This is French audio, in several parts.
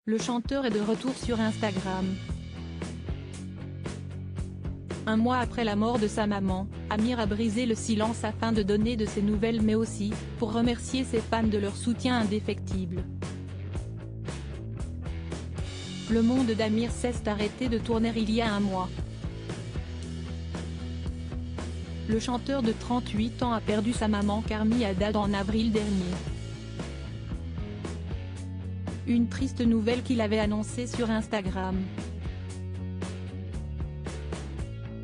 Le chanteur est de retour sur Instagram. Un mois après la mort de sa maman, Amir a brisé le silence afin de donner de ses nouvelles mais aussi, pour remercier ses fans de leur soutien indéfectible. Le monde d'Amir s'est arrêté de tourner il y a un mois. Le chanteur de 38 ans a perdu sa maman Carmi Haddad en avril dernier. Une triste nouvelle qu'il avait annoncée sur Instagram.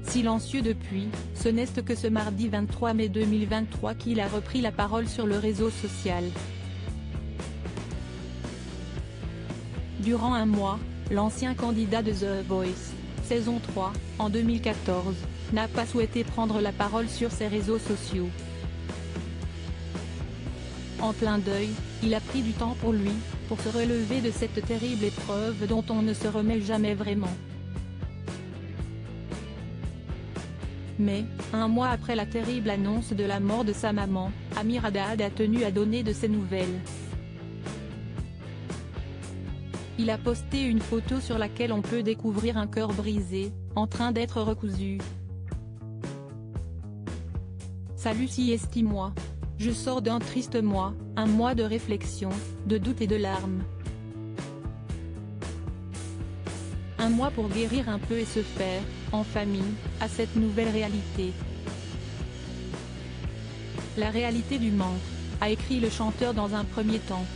Silencieux depuis, ce n'est que ce mardi 23 mai 2023 qu'il a repris la parole sur le réseau social. Durant un mois, l'ancien candidat de The Voice, saison 3, en 2014, n'a pas souhaité prendre la parole sur ses réseaux sociaux. En plein deuil, il a pris du temps pour lui, pour se relever de cette terrible épreuve dont on ne se remet jamais vraiment. Mais, un mois après la terrible annonce de la mort de sa maman, Amir Haddad a tenu à donner de ses nouvelles. Il a posté une photo sur laquelle on peut découvrir un cœur brisé, en train d'être recousu. Salut si estime-moi. Je sors d'un triste mois, un mois de réflexion, de doute et de larmes. Un mois pour guérir un peu et se faire, en famille, à cette nouvelle réalité. La réalité du manque, a écrit le chanteur dans un premier temps.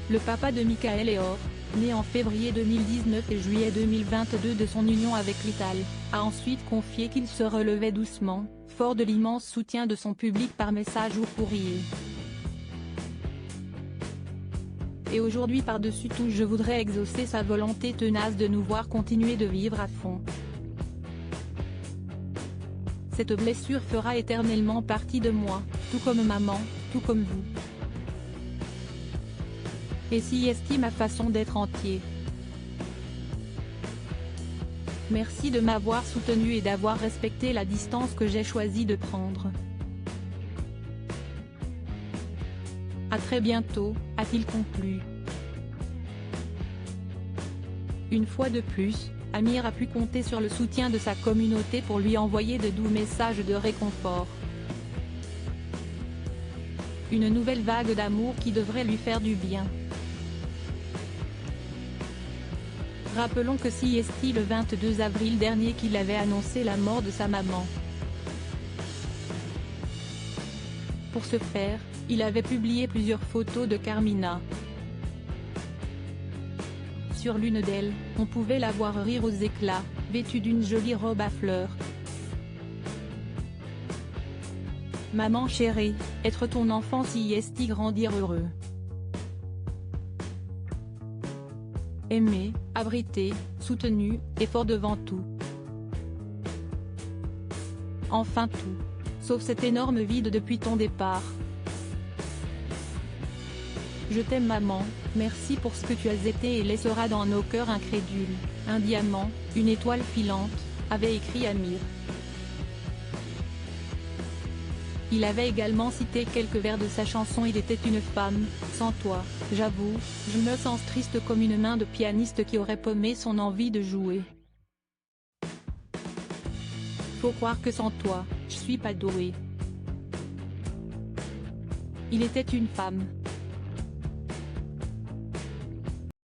Le papa de Michael Eor, né en février 2019 et juillet 2022 de son union avec Lital, a ensuite confié qu'il se relevait doucement, fort de l'immense soutien de son public par message ou courrier. Et aujourd'hui par-dessus tout je voudrais exaucer sa volonté tenace de nous voir continuer de vivre à fond. Cette blessure fera éternellement partie de moi, tout comme maman, tout comme vous. Et si estime ma façon d'être entier. Merci de m'avoir soutenu et d'avoir respecté la distance que j'ai choisi de prendre. À très bientôt, a-t-il conclu. Une fois de plus, Amir a pu compter sur le soutien de sa communauté pour lui envoyer de doux messages de réconfort. Une nouvelle vague d'amour qui devrait lui faire du bien. Rappelons que c'est le 22 avril dernier qu'il avait annoncé la mort de sa maman. Pour ce faire, il avait publié plusieurs photos de Carmina. Sur l'une d'elles, on pouvait la voir rire aux éclats, vêtue d'une jolie robe à fleurs. Maman chérie, être ton enfant si grandir heureux. Aimé, abrité, soutenu, et fort devant tout. Enfin tout. Sauf cet énorme vide depuis ton départ. Je t'aime maman, merci pour ce que tu as été et laisseras dans nos cœurs incrédules, un diamant, une étoile filante, avait écrit Amir. Il avait également cité quelques vers de sa chanson Il était une femme, sans toi, j'avoue, je me sens triste comme une main de pianiste qui aurait paumé son envie de jouer. Faut croire que sans toi, je suis pas doué. Il était une femme.